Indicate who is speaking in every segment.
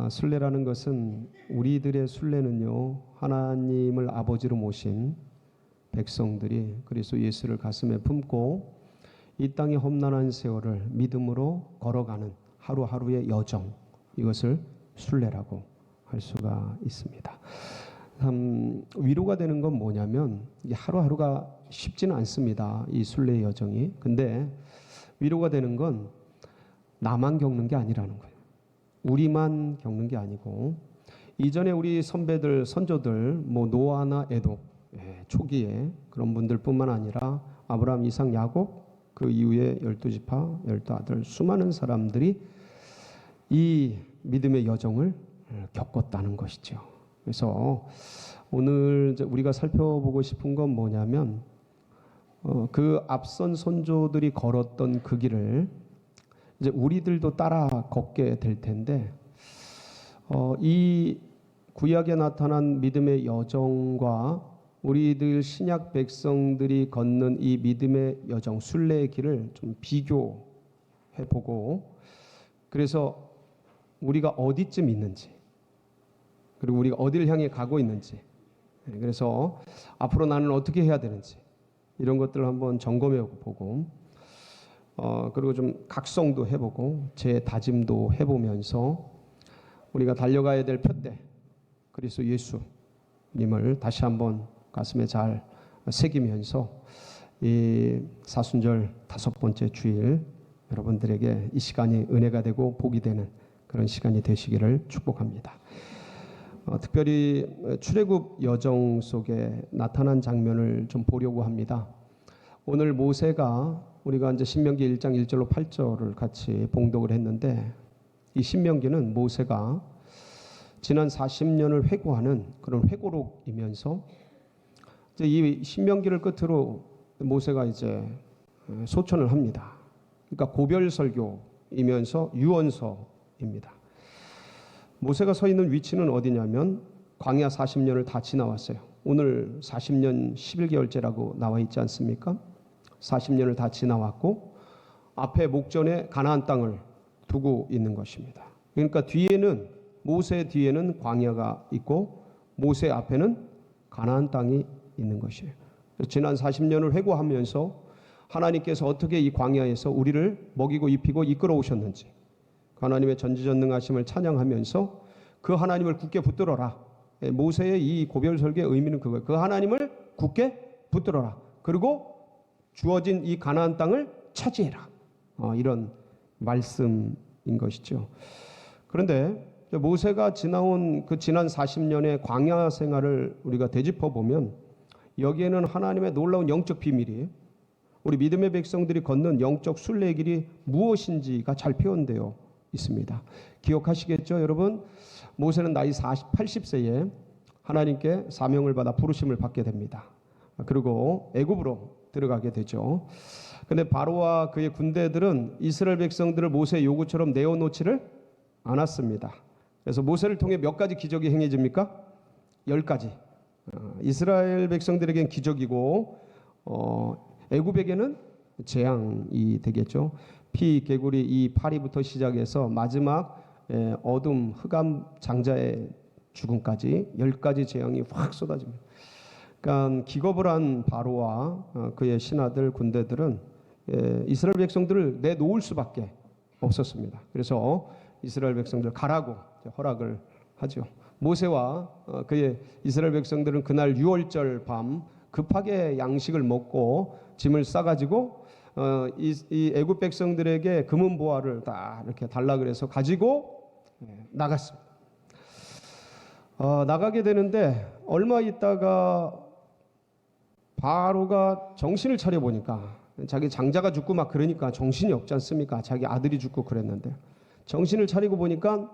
Speaker 1: 순례라는 것은 우리들의 순례는요, 하나님을 아버지로 모신 백성들이 그리스도 예수를 가슴에 품고 이 땅의 험난한 세월을 믿음으로 걸어가는 하루하루의 여정, 이것을 순례라고 할 수가 있습니다. 위로가 되는 건 뭐냐면 이게 하루하루가 쉽지는 않습니다. 이 순례의 여정이. 근데 위로가 되는 건 나만 겪는 게 아니라는 거예요. 우리만 겪는 게 아니고 이전에 우리 선배들, 선조들, 노아나 에돔 초기에 그런 분들뿐만 아니라 아브라함, 이삭, 야곱, 그 이후에 12지파, 12아들 수많은 사람들이 이 믿음의 여정을 겪었다는 것이죠. 그래서 오늘 우리가 살펴보고 싶은 건 뭐냐면 그 앞선 선조들이 걸었던 그 길을 이제 우리들도 따라 걷게 될 텐데 이 구약에 나타난 믿음의 여정과 우리들 신약 백성들이 걷는 이 믿음의 여정, 순례의 길을 좀 비교해보고 그래서 우리가 어디쯤 있는지 그리고 우리가 어디를 향해 가고 있는지 그래서 앞으로 나는 어떻게 해야 되는지 이런 것들을 한번 점검해보고 그리고 좀 각성도 해보고 재다짐도 해보면서 우리가 달려가야 될 표대 그리스도 예수님을 다시 한번 가슴에 잘 새기면서 이 사순절 5번째 주일 여러분들에게 이 시간이 은혜가 되고 복이 되는 그런 시간이 되시기를 축복합니다. 특별히 출애굽 여정 속에 나타난 장면을 좀 보려고 합니다. 오늘 모세가 우리가 이제 신명기 1장 1절로 8절을 같이 봉독을 했는데 이 신명기는 모세가 지난 40년을 회고하는 그런 회고록이면서 이제 이 신명기를 끝으로 모세가 이제 소천을 합니다. 그러니까 고별 설교이면서 유언서입니다. 모세가 서 있는 위치는 어디냐면 광야 40년을 다 지나왔어요. 오늘 40년 11개월째라고 나와 있지 않습니까? 40년을 다 지나왔고 앞에 목전에 가나안 땅을 두고 있는 것입니다. 그러니까 뒤에는 모세 뒤에는 광야가 있고 모세 앞에는 가나안 땅이 있는 것이에요. 지난 40년을 회고하면서 하나님께서 어떻게 이 광야에서 우리를 먹이고 입히고 이끌어 오셨는지 하나님의 전지전능하심을 찬양하면서 그 하나님을 굳게 붙들어라. 모세의 이 고별 설교의 의미는 그거예요. 그 하나님을 굳게 붙들어라. 그리고 주어진 이 가나안 땅을 차지해라. 이런 말씀인 것이죠. 그런데 모세가 지나온 그 지난 40년의 광야 생활을 우리가 되짚어 보면 여기에는 하나님의 놀라운 영적 비밀이 우리 믿음의 백성들이 걷는 영적 순례의 길이 무엇인지가 잘 표현되어 있습니다. 기억하시겠죠, 여러분? 모세는 나이 80세에 하나님께 사명을 받아 부르심을 받게 됩니다. 그리고 애굽으로 들어가게 되죠. 근데 바로와 그의 군대들은 이스라엘 백성들을 모세의 요구처럼 내어놓지를 않았습니다. 그래서 모세를 통해 몇 가지 기적이 행해집니까? 10가지. 이스라엘 백성들에겐 기적이고 애굽에게는 재앙이 되겠죠. 피, 개구리, 이 파리부터 시작해서 마지막 어둠, 흑암 장자의 죽음까지 10가지 재앙이 확 쏟아집니다. 그러니까 기겁을 한 바로와 그의 신하들, 군대들은 이스라엘 백성들을 내놓을 수밖에 없었습니다. 그래서 이스라엘 백성들 가라고 허락을 하죠. 모세와 그의 이스라엘 백성들은 그날 6월절 밤 급하게 양식을 먹고 짐을 싸가지고 이 애굽 백성들에게 금은 보화를 다 이렇게 달라 그래서 가지고 나갔습니다. 나가게 되는데 얼마 있다가 바로가 정신을 차려 보니까 자기 장자가 죽고 막 그러니까 정신이 없지 않습니까? 자기 아들이 죽고 그랬는데 정신을 차리고 보니까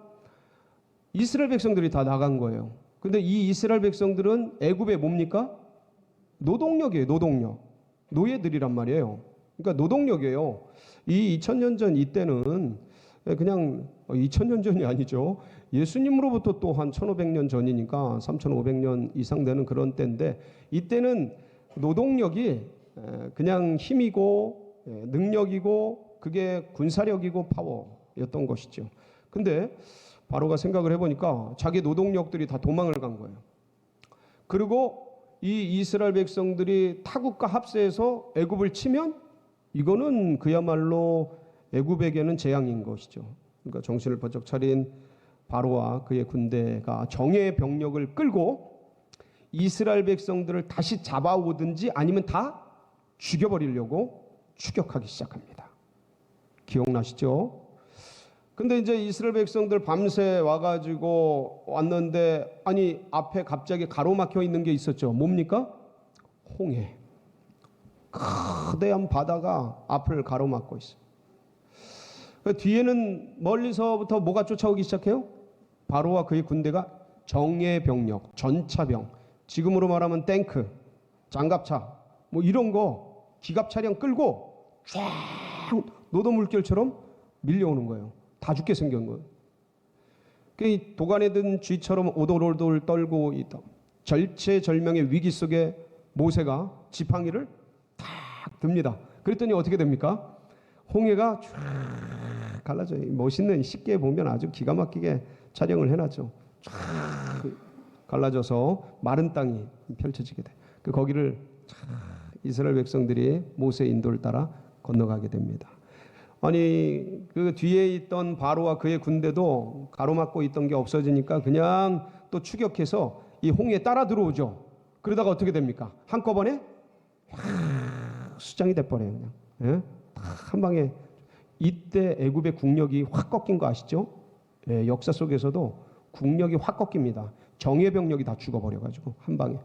Speaker 1: 이스라엘 백성들이 다 나간 거예요. 근데 이 이스라엘 백성들은 애굽의 뭡니까? 노동력이에요. 노동력. 노예들이란 말이에요. 그러니까 노동력이에요. 이 2000년 전 이때는 그냥 2000년 전이 아니죠. 예수님으로부터 또 한 1500년 전이니까 3500년 이상 되는 그런 때인데 이때는 노동력이 그냥 힘이고 능력이고 그게 군사력이고 파워였던 것이죠. 근데 바로가 생각을 해보니까 자기 노동력들이 다 도망을 간 거예요. 그리고 이 이스라엘 백성들이 타국과 합세해서 애굽을 치면 이거는 그야말로 애굽에게는 재앙인 것이죠. 그러니까 정신을 번쩍 차린 바로와 그의 군대가 정예의 병력을 끌고 이스라엘 백성들을 다시 잡아오든지 아니면 다 죽여버리려고 추격하기 시작합니다. 기억나시죠? 근데 이제 이스라엘 백성들 밤새 와가지고 왔는데 아니 앞에 갑자기 가로막혀 있는 게 있었죠. 뭡니까? 홍해. 거대한 바다가 앞을 가로막고 있어요. 그 뒤에는 멀리서부터 뭐가 쫓아오기 시작해요? 바로와 그의 군대가 정예 병력, 전차병, 지금으로 말하면 탱크, 장갑차 뭐 이런 거 기갑 차량 끌고 쫙 노도 물결처럼 밀려오는 거예요. 다 죽게 생긴 거예요. 그 도간에 든 쥐처럼 오돌오돌 떨고 있다. 절체절명의 위기 속에 모세가 지팡이를 탁 듭니다. 그랬더니 어떻게 됩니까? 홍해가 쫙 갈라져요. 멋있는 쉽게 보면 아주 기가 막히게 촬영을 해놨죠. 쫙 갈라져서 마른 땅이 펼쳐지게 돼. 그 거기를 이스라엘 백성들이 모세의 인도를 따라 건너가게 됩니다. 아니 그 뒤에 있던 바로와 그의 군대도 가로막고 있던 게 없어지니까 그냥 또 추격해서 이 홍해에 따라 들어오죠. 그러다가 어떻게 됩니까? 한꺼번에 수장이 돼버려요. 그냥 예? 한 방에. 이때 애굽의 국력이 확 꺾인 거 아시죠? 예, 역사 속에서도 국력이 확 꺾입니다. 정예 병력이 다 죽어버려가지고 한 방에.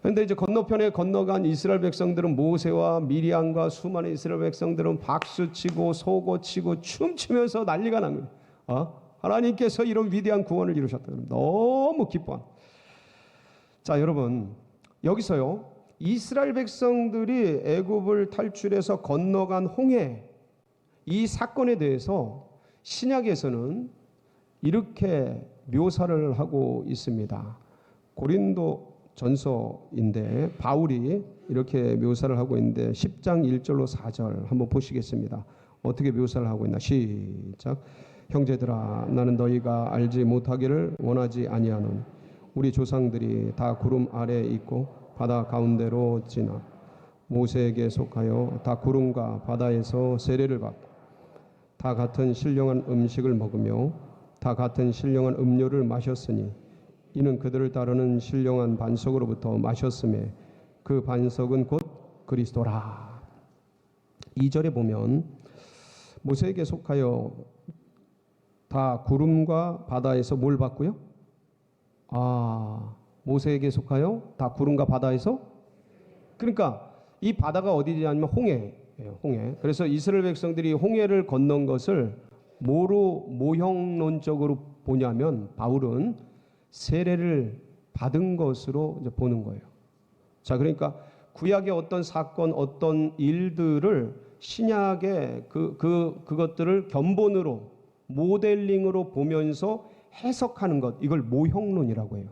Speaker 1: 그런데 이제 건너편에 건너간 이스라엘 백성들은 모세와 미리암과 수많은 이스라엘 백성들은 박수치고 소고치고 춤추면서 난리가 난 거예요. 하나님께서 이런 위대한 구원을 이루셨다. 너무 기뻐. 자, 여러분 여기서요 이스라엘 백성들이 애굽을 탈출해서 건너간 홍해 이 사건에 대해서 신약에서는 이렇게 묘사를 하고 있습니다. 고린도 전서인데 바울이 이렇게 묘사를 하고 있는데 10장 1절로 4절 한번 보시겠습니다. 어떻게 묘사를 하고 있나? 시작. 형제들아 나는 너희가 알지 못하기를 원하지 아니하노니 우리 조상들이 다 구름 아래에 있고 바다 가운데로 지나 모세에게 속하여 다 구름과 바다에서 세례를 받고 다 같은 신령한 음식을 먹으며 다 같은 신령한 음료를 마셨으니 이는 그들을 따르는 신령한 반석으로부터 마셨음에 그 반석은 곧 그리스도라. 2절에 보면 모세에게 속하여 다 구름과 바다에서 뭘 받고요? 모세에게 속하여 다 구름과 바다에서, 그러니까 이 바다가 어디냐면 홍해예요. 홍해. 그래서 이스라엘 백성들이 홍해를 건넌 것을 뭐로 모형론적으로 보냐면 바울은 세례를 받은 것으로 이제 보는 거예요. 자, 그러니까 구약의 어떤 사건, 어떤 일들을 신약의 그것들을 견본으로 모델링으로 보면서 해석하는 것, 이걸 모형론이라고 해요.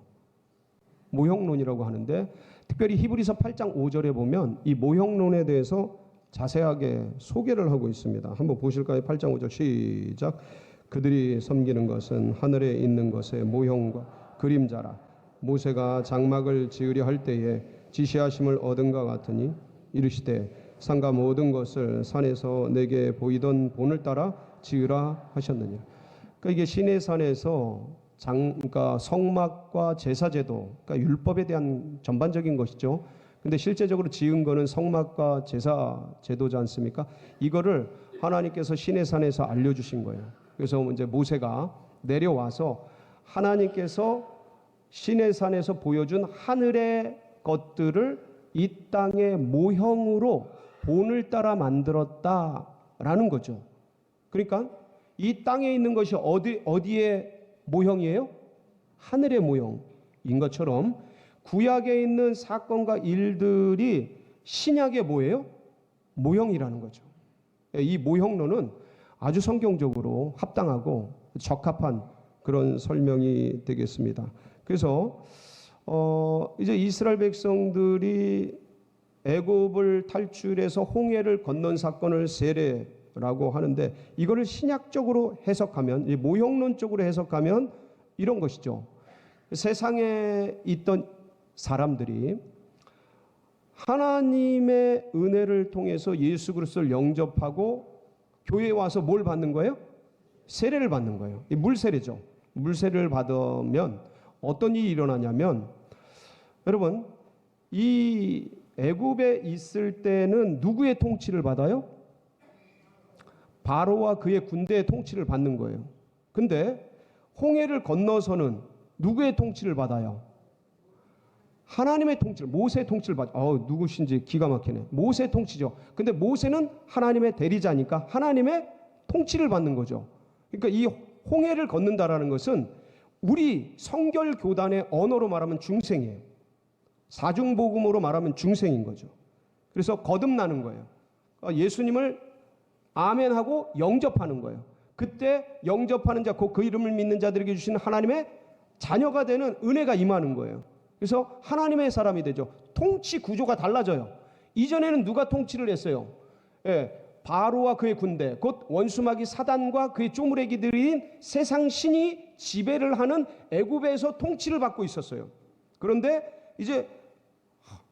Speaker 1: 모형론이라고 하는데 특별히 히브리서 8장 5절에 보면 이 모형론에 대해서 자세하게 소개를 하고 있습니다. 한번 보실까요? 8장 5절 시작. 그들이 섬기는 것은 하늘에 있는 것의 모형과 그림자라. 모세가 장막을 지으려 할 때에 지시하심을 얻은 것 같으니 이르시되 산과 모든 것을 산에서 내게 보이던 본을 따라 지으라 하셨느니라. 그러니까 이게 시내산에서 그러니까 성막과 제사제도, 그러니까 율법에 대한 전반적인 것이죠. 근데 실제적으로 지은 거는 성막과 제사제도지 않습니까? 이거를 하나님께서 시내산에서 알려주신 거예요. 그래서 이제 모세가 내려와서 하나님께서 시내산에서 보여준 하늘의 것들을 이 땅의 모형으로 본을 따라 만들었다라는 거죠. 그러니까 이 땅에 있는 것이 어디의 모형이에요? 하늘의 모형인 것처럼 구약에 있는 사건과 일들이 신약의 뭐예요? 모형이라는 거죠. 이 모형론은 아주 성경적으로 합당하고 적합한 그런 설명이 되겠습니다. 그래서 이제 이스라엘 백성들이 애굽을 탈출해서 홍해를 건넌 사건을 세례를 라고 하는데, 이거를 신약적으로 해석하면, 모형론적으로 해석하면 이런 것이죠. 세상에 있던 사람들이 하나님의 은혜를 통해서 예수 그리스도를 영접하고 교회에 와서 뭘 받는 거예요? 세례를 받는 거예요. 이 물세례죠. 물세례를 받으면 어떤 일이 일어나냐면, 여러분, 이 애굽에 있을 때는 누구의 통치를 받아요? 바로와 그의 군대의 통치를 받는 거예요. 근데 홍해를 건너서는 누구의 통치를 받아요? 하나님의 통치를, 모세의 통치를 받아요. 누구신지 기가 막히네. 모세의 통치죠. 근데 모세는 하나님의 대리자니까 하나님의 통치를 받는 거죠. 그러니까 이 홍해를 걷는다라는 것은 우리 성결 교단의 언어로 말하면 중생이에요. 사중복음으로 말하면 중생인 거죠. 그래서 거듭나는 거예요. 예수님을 아멘하고 영접하는 거예요. 그때 영접하는 자, 곧 그 이름을 믿는 자들에게 주시는 하나님의 자녀가 되는 은혜가 임하는 거예요. 그래서 하나님의 사람이 되죠. 통치 구조가 달라져요. 이전에는 누가 통치를 했어요? 바로와 그의 군대, 곧 원수마귀 사단과 그의 쪼무레기들인 세상 신이 지배를 하는 애굽에서 통치를 받고 있었어요. 그런데 이제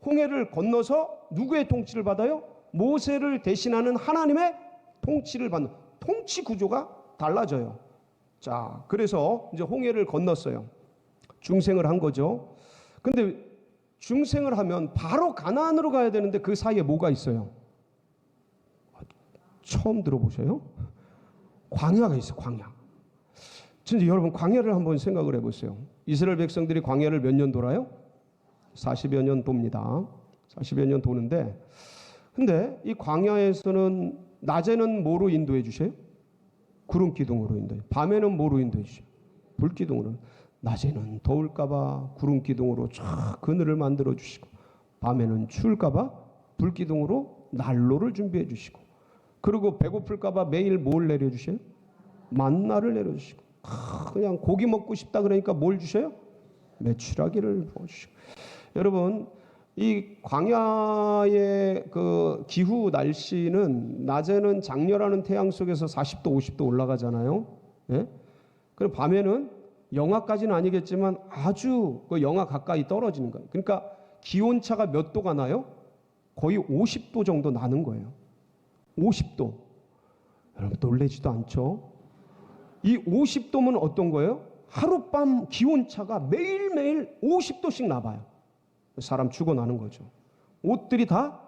Speaker 1: 홍해를 건너서 누구의 통치를 받아요? 모세를 대신하는 하나님의 통치를 받는, 통치 구조가 달라져요. 자, 그래서 이제 홍해를 건넜어요. 중생을 한 거죠. 근데 중생을 하면 바로 가나안으로 가야 되는데 그 사이에 뭐가 있어요? 처음 들어보셔요? 광야가 있어요. 광야. 진짜 여러분, 광야를 한번 생각을 해보세요. 이스라엘 백성들이 광야를 몇 년 돌아요? 40여 년 돕니다. 40여 년 도는데, 근데 이 광야에서는 낮에는 뭐로 인도해 주셔요? 구름 기둥으로 인도해. 밤에는 뭐로 인도해 주셔요? 불 기둥으로. 낮에는 더울까봐 구름 기둥으로 쫙 그늘을 만들어 주시고, 밤에는 추울까봐 불 기둥으로 난로를 준비해 주시고, 그리고 배고플까봐 매일 뭘 내려 주셔요? 만나를 내려 주시고, 그냥 고기 먹고 싶다 그러니까 뭘 주셔요? 메추라기를 부어주시고. 여러분, 이 광야의 그 기후 날씨는 낮에는 장렬하는 태양 속에서 40도, 50도 올라가잖아요. 예? 그리고 밤에는 영하까지는 아니겠지만 아주 그 영하 가까이 떨어지는 거예요. 그러니까 기온차가 몇 도가 나요? 거의 50도 정도 나는 거예요. 50도. 여러분, 놀라지도 않죠? 이 50도면 어떤 거예요? 하룻밤 기온차가 매일매일 50도씩 나봐요. 사람 죽어나는 거죠. 옷들이 다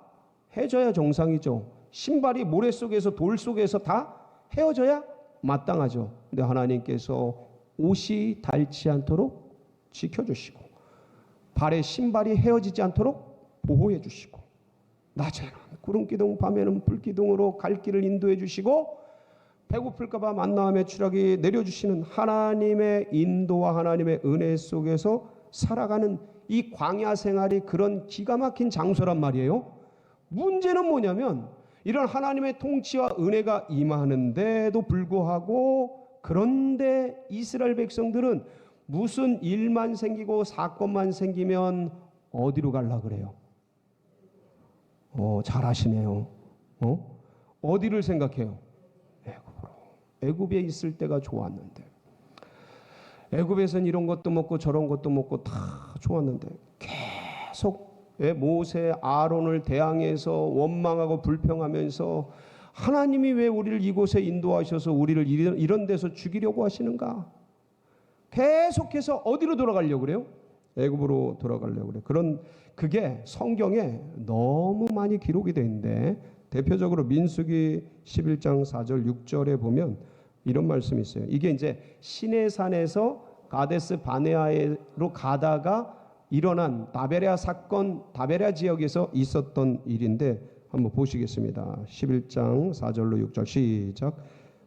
Speaker 1: 헤어져야 정상이죠. 신발이 모래 속에서 돌 속에서 다 헤어져야 마땅하죠. 근데 하나님께서 옷이 닳지 않도록 지켜주시고, 발에 신발이 헤어지지 않도록 보호해 주시고, 낮에는 구름기둥, 밤에는 불기둥으로 갈 길을 인도해 주시고, 배고플까봐 만나와 메추라기 내려주시는 하나님의 인도와 하나님의 은혜 속에서 살아가는 이 광야 생활이 그런 기가 막힌 장소란 말이에요. 문제는 뭐냐면, 이런 하나님의 통치와 은혜가 임하는데도 불구하고, 그런데 이스라엘 백성들은 무슨 일만 생기고 사건만 생기면 어디로 갈라 그래요? 잘 아시네요. 어디를 생각해요? 애굽으로. 애굽에 있을 때가 좋았는데, 애굽에선 이런 것도 먹고 저런 것도 먹고 다 좋았는데, 계속 모세, 아론을 대항해서 원망하고 불평하면서 하나님이 왜 우리를 이곳에 인도하셔서 우리를 이런 데서 죽이려고 하시는가? 계속해서 어디로 돌아가려고 그래요? 애굽으로 돌아가려고 그래요. 그게 성경에 너무 많이 기록이 되어 있는데, 대표적으로 민수기 11장 4절 6절에 보면 이런 말씀이 있어요. 이게 이제 시내산에서 가데스 바네아로 가다가 일어난 다베랴 사건, 다베랴 지역에서 있었던 일인데 한번 보시겠습니다. 11장 4절로 6절 시작.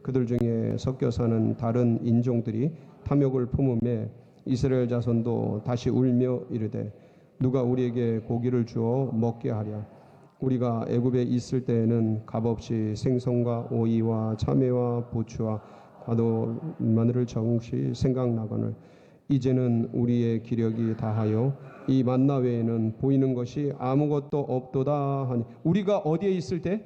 Speaker 1: 그들 중에 섞여 사는 다른 인종들이 탐욕을 품음에 이스라엘 자손도 다시 울며 이르되, 누가 우리에게 고기를 주어 먹게 하랴. 우리가 애굽에 있을 때에는 값없이 생선과 오이와 참외와 부추와 과도 마늘을 정시 생각나거늘 이제는 우리의 기력이 다하여 이 만나 외에는 보이는 것이 아무것도 없도다 하니. 우리가 어디에 있을 때?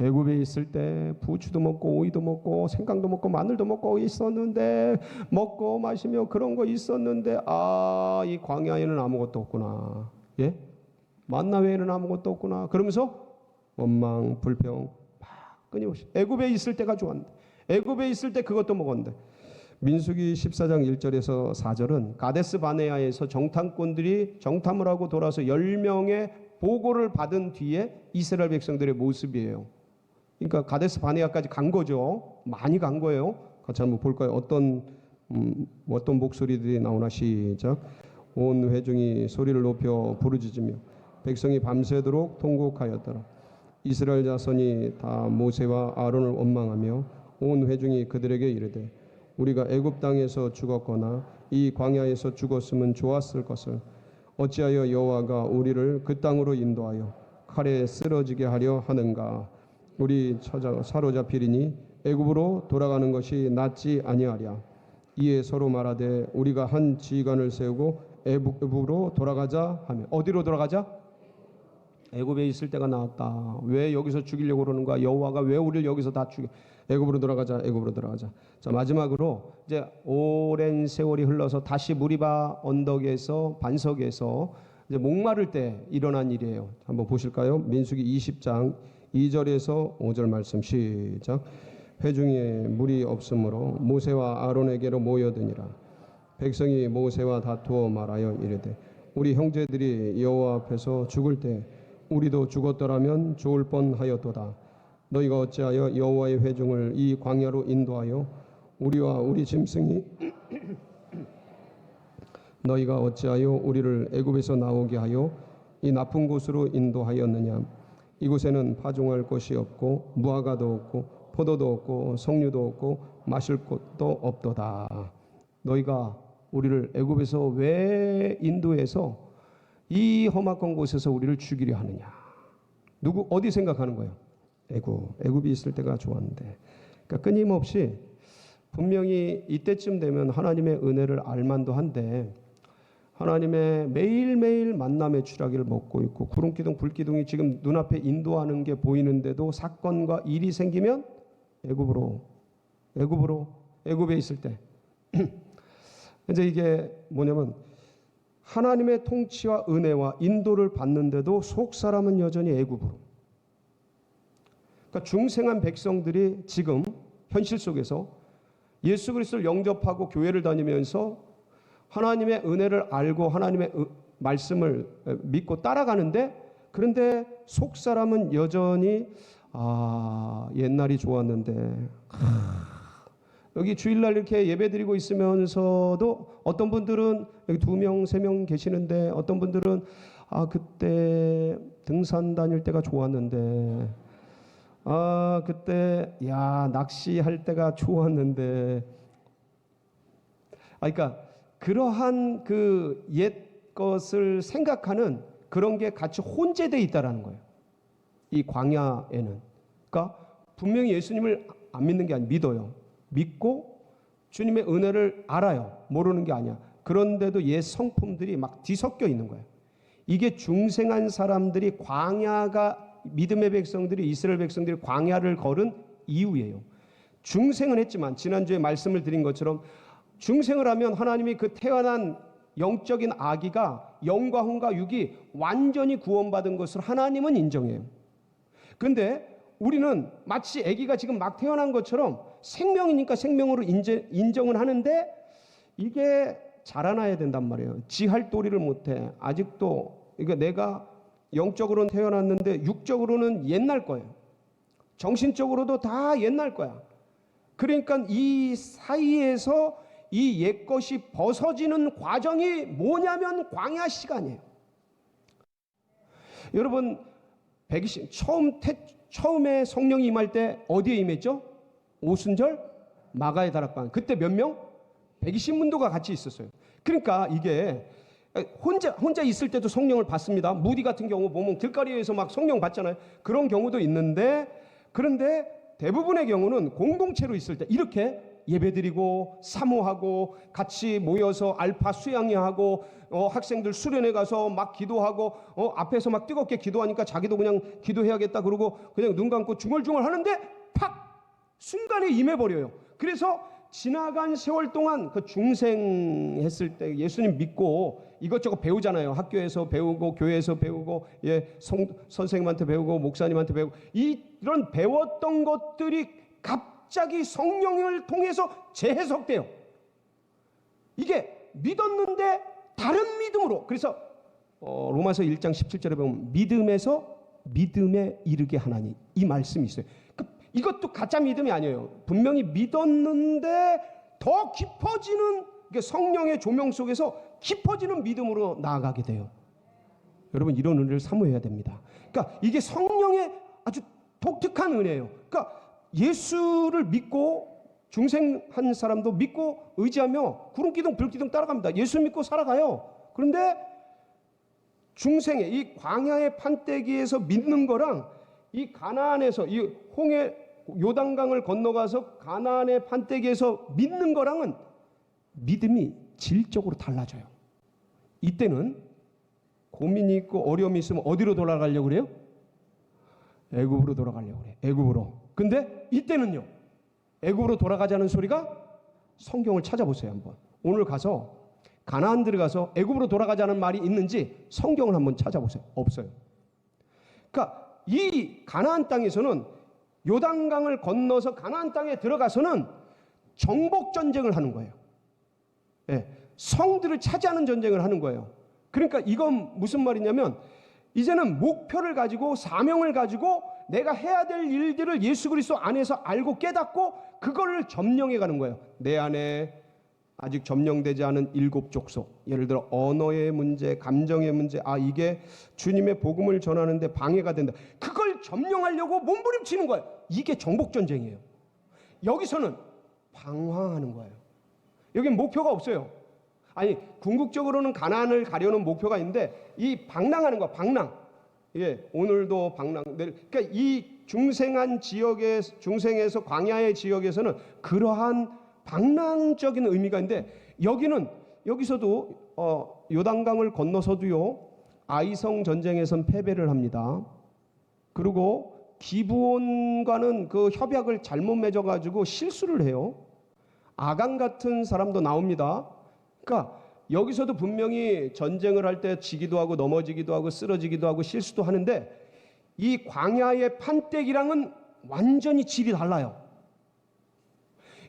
Speaker 1: 애굽에 있을 때 부추도 먹고 오이도 먹고 생강도 먹고 마늘도 먹고 있었는데, 먹고 마시며 그런 거 있었는데, 이 광야에는 아무것도 없구나. 예? 만나 외에는 아무것도 없구나. 그러면서 원망, 불평 막 끊임없이. 애굽에 있을 때가 좋았는데, 애굽에 있을 때 그것도 먹었는데. 민수기 14장 1절에서 4절은 가데스 바네아에서 정탐꾼들이 정탐을 하고 돌아서 10명의 보고를 받은 뒤에 이스라엘 백성들의 모습이에요. 그러니까 가데스 바네아까지 간 거죠. 많이 간 거예요. 같이 한번 볼까요? 어떤 목소리들이 나오나. 시작. 온 회중이 소리를 높여 부르짖으며 백성이 밤새도록 통곡하였더라. 이스라엘 자손이 다 모세와 아론을 원망하며 온 회중이 그들에게 이르되 우리가 애굽 땅에서 죽었거나 이 광야에서 죽었으면 좋았을 것을 어찌하여 여호와가 우리를 그 땅으로 인도하여 칼에 쓰러지게 하려 하는가. 우리 사로잡히리니 애굽으로 돌아가는 것이 낫지 아니하랴. 이에 서로 말하되 우리가 한 지휘관을 세우고 애굽으로 돌아가자 하며. 어디로 돌아가자? 애굽에 있을 때가 나았다. 왜 여기서 죽이려고 그러는가? 여호와가 왜 우리를 여기서 다 죽여? 애굽으로 돌아가자. 애굽으로 돌아가자. 자, 마지막으로 이제 오랜 세월이 흘러서 다시 무리바 언덕에서 반석에서 이제 목마를 때 일어난 일이에요. 한번 보실까요? 민수기 20장 2절에서 5절 말씀. 시작. 회중에 물이 없으므로 모세와 아론에게로 모여드니라. 백성이 모세와 다투어 말하여 이르되 우리 형제들이 여호와 앞에서 죽을 때 우리도 죽었더라면 좋을 뻔하였도다. 너희가 어찌하여 여호와의 회중을 이 광야로 인도하여 우리와 우리 짐승이 너희가 어찌하여 우리를 애굽에서 나오게 하여 이 나쁜 곳으로 인도하였느냐. 이곳에는 파종할 곳이 없고 무화과도 없고 포도도 없고 석류도 없고 마실 곳도 없도다. 너희가 우리를 애굽에서 왜 인도해서 이 험악한 곳에서 우리를 죽이려 하느냐. 어디 생각하는 거예요? 애굽이 있을 때가 좋았는데. 그러니까 끊임없이 분명히 이때쯤 되면 하나님의 은혜를 알만도 한데 하나님의 매일매일 만남의 추락을 먹고 있고 구름기둥 불기둥이 지금 눈앞에 인도하는 게 보이는데도 사건과 일이 생기면 애굽에 있을 때 이제 이게 뭐냐면 하나님의 통치와 은혜와 인도를 받는데도 속 사람은 여전히 애굽으로. 그러니까 중생한 백성들이 지금 현실 속에서 예수 그리스도를 영접하고 교회를 다니면서 하나님의 은혜를 알고 하나님의 말씀을 믿고 따라가는데, 그런데 속 사람은 여전히 옛날이 좋았는데 여기 주일날 이렇게 예배드리고 있으면서도 어떤 분들은 여기 2명, 3명 계시는데 어떤 분들은 그때 등산 다닐 때가 좋았는데 그때 낚시할 때가 좋았는데 그러니까 그러한 그 옛 것을 생각하는 그런 게 같이 혼재되어 있다라는 거예요. 이 광야에는. 그러니까 분명히 예수님을 안 믿는 게 아니라 믿어요. 믿고 주님의 은혜를 알아요. 모르는 게 아니야. 그런데도 옛 성품들이 막 뒤섞여 있는 거예요. 이게 중생한 사람들이 믿음의 백성들이 이스라엘 백성들이 광야를 걸은 이유예요. 중생은 했지만 지난주에 말씀을 드린 것처럼 중생을 하면 하나님이 그 태어난 영적인 아기가 영과 혼과 육이 완전히 구원받은 것을 하나님은 인정해요. 그런데 우리는 마치 아기가 지금 막 태어난 것처럼 생명이니까 생명으로 인정은 하는데 이게 자라나야 된단 말이에요. 지할도리를 못해. 아직도. 그러니까 내가 영적으로는 태어났는데 육적으로는 옛날 거예요. 정신적으로도 다 옛날 거야. 그러니까 이 사이에서 이 옛것이 벗어지는 과정이 뭐냐면 광야 시간이에요. 여러분 120 처음에 성령이 임할 때 어디에 임했죠? 오순절 마가의 다락방. 그때 몇 명? 120문도가 같이 있었어요. 그러니까 이게 혼자 있을 때도 성령을 받습니다. 무디 같은 경우 보면 길거리에서 막 성령 받잖아요. 그런 경우도 있는데, 그런데 대부분의 경우는 공동체로 있을 때 이렇게 예배드리고 사모하고 같이 모여서 알파 수양회하고 학생들 수련회 가서 막 기도하고 앞에서 막 뜨겁게 기도하니까 자기도 그냥 기도해야겠다 그러고 그냥 눈 감고 중얼중얼 하는데 팍 순간에 임해버려요. 그래서 지나간 세월 동안 그 중생했을 때 예수님 믿고 이것저것 배우잖아요. 학교에서 배우고 교회에서 배우고 선생님한테 배우고 목사님한테 배우고 이런 배웠던 것들이 갑자기 성령을 통해서 재해석돼요. 이게 믿었는데 다른 믿음으로. 그래서 로마서 1장 17절에 보면 믿음에서 믿음에 이르게 하나니 이 말씀이 있어요. 이것도 가짜 믿음이 아니에요. 분명히 믿었는데 더 깊어지는 성령의 조명 속에서 깊어지는 믿음으로 나아가게 돼요. 여러분 이런 은혜를 사모해야 됩니다. 그러니까 이게 성령의 아주 독특한 은혜예요. 그러니까 예수를 믿고 중생한 사람도 믿고 의지하며 구름기둥 불기둥 따라갑니다. 예수 믿고 살아가요. 그런데 중생의 이 광야의 판때기에서 믿는 거랑 이 가나안에서 이 요단강을 건너가서 가나안의 판때기에서 믿는 거랑은 믿음이 질적으로 달라져요. 이때는 고민이 있고 어려움이 있으면 어디로 돌아가려고 그래요? 애굽으로 돌아가려고 그래요. 애굽으로. 근데 이때는요. 애굽으로 돌아가자는 소리가 성경을 찾아보세요. 한번. 오늘 가서 가나안 들어가서 애굽으로 돌아가자는 말이 있는지 성경을 한번 찾아보세요. 없어요. 그러니까 이 가나안 땅에서는 요단강을 건너서 가나안 땅에 들어가서는 정복 전쟁을 하는 거예요. 예, 성들을 차지하는 전쟁을 하는 거예요. 그러니까 이건 무슨 말이냐면 이제는 목표를 가지고 사명을 가지고 내가 해야 될 일들을 예수 그리스도 안에서 알고 깨닫고 그걸 점령해 가는 거예요. 내 안에 아직 점령되지 않은 7 족속, 예를 들어 언어의 문제, 감정의 문제, 이게 주님의 복음을 전하는데 방해가 된다. 그걸 점령하려고 몸부림치는 거예요. 이게 정복전쟁이에요. 여기서는 방황하는 거예요. 여긴 목표가 없어요. 아니 궁극적으로는 가나안을 가려는 목표가 있는데 이 방랑하는 거야. 방랑. 예, 오늘도 방랑. 그러니까 이 중생한 지역에 중생에서 광야의 지역에서는 그러한 방랑적인 의미가 있는데 여기서도 요단강을 건너서도요 아이성 전쟁에선 패배를 합니다. 그리고 기브온과는 그 협약을 잘못 맺어가지고 실수를 해요. 아간 같은 사람도 나옵니다. 그러니까 여기서도 분명히 전쟁을 할 때 지기도 하고 넘어지기도 하고 쓰러지기도 하고 실수도 하는데 이 광야의 판때기랑은 완전히 질이 달라요.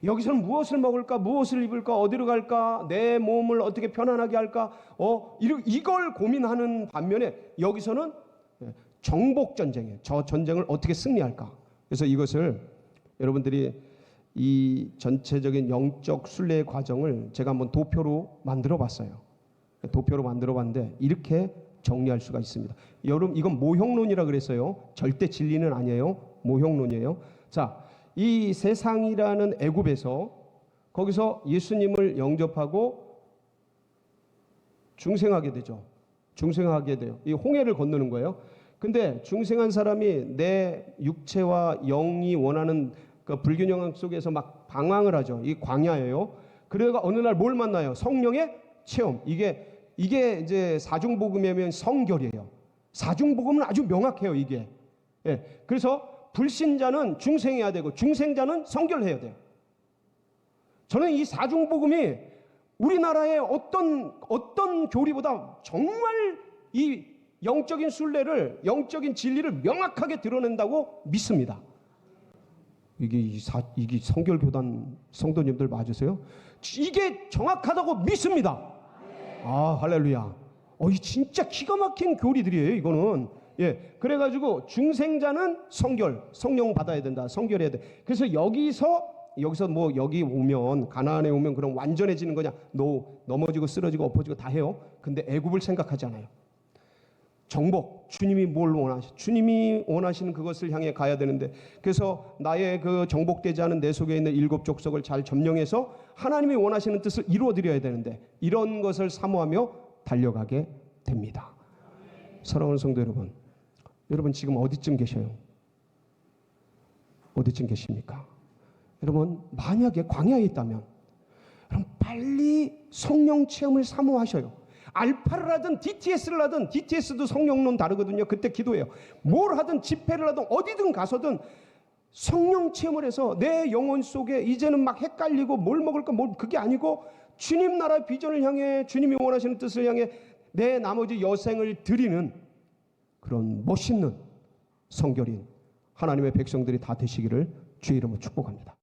Speaker 1: 여기서는 무엇을 먹을까, 무엇을 입을까, 어디로 갈까, 내 몸을 어떻게 편안하게 할까, 이걸 고민하는 반면에 여기서는 정복 전쟁이에요. 저 전쟁을 어떻게 승리할까. 그래서 이것을 여러분들이 이 전체적인 영적 순례의 과정을 제가 한번 도표로 만들어 봤어요. 도표로 만들어 봤는데 이렇게 정리할 수가 있습니다. 여러분 이건 모형론이라 그랬어요. 절대 진리는 아니에요. 모형론이에요. 자, 이 세상이라는 애굽에서 거기서 예수님을 영접하고 중생하게 되죠. 중생하게 돼요. 이 홍해를 건너는 거예요. 근데 중생한 사람이 내 육체와 영이 원하는 그 불균형 속에서 막 방황을 하죠. 이 광야예요. 그래가 어느 날 뭘 만나요? 성령의 체험. 이게 이제 사중복음이면 성결이에요. 사중복음은 아주 명확해요. 이게. 예. 그래서 불신자는 중생해야 되고 중생자는 성결해야 돼요. 저는 이 사중복음이 우리나라의 어떤 교리보다 정말 이 영적인 순례를, 영적인 진리를 명확하게 드러낸다고 믿습니다. 이게 성결교단 성도님들 맞으세요? 이게 정확하다고 믿습니다. 할렐루야. 이 진짜 기가 막힌 교리들이에요. 이거는. 예, 그래가지고 중생자는 성령 받아야 된다. 성결해야 돼. 그래서 여기서 뭐 여기 오면 가나안에 오면 그럼 완전해지는 거냐? 넘어지고 쓰러지고 엎어지고 다 해요. 근데 애굽을 생각하지 않아요. 정복, 주님이 뭘 주님이 원하시는 그것을 향해 가야 되는데, 그래서 나의 그 정복되지 않은 내 속에 있는 7 족속을 잘 점령해서 하나님이 원하시는 뜻을 이루어드려야 되는데 이런 것을 사모하며 달려가게 됩니다. 사랑하는 성도 여러분 지금 어디쯤 계셔요? 어디쯤 계십니까? 여러분 만약에 광야에 있다면 여러분 빨리 성령 체험을 사모하셔요. 알파를 하든 DTS를 하든, DTS도 성령론 다르거든요. 그때 기도해요. 뭘 하든 집회를 하든 어디든 가서든 성령 체험을 해서 내 영혼 속에 이제는 막 헷갈리고 뭘 먹을까 뭘, 그게 아니고 주님 나라 비전을 향해, 주님이 원하시는 뜻을 향해 내 나머지 여생을 드리는 그런 멋있는 성결인 하나님의 백성들이 다 되시기를 주의 이름으로 축복합니다.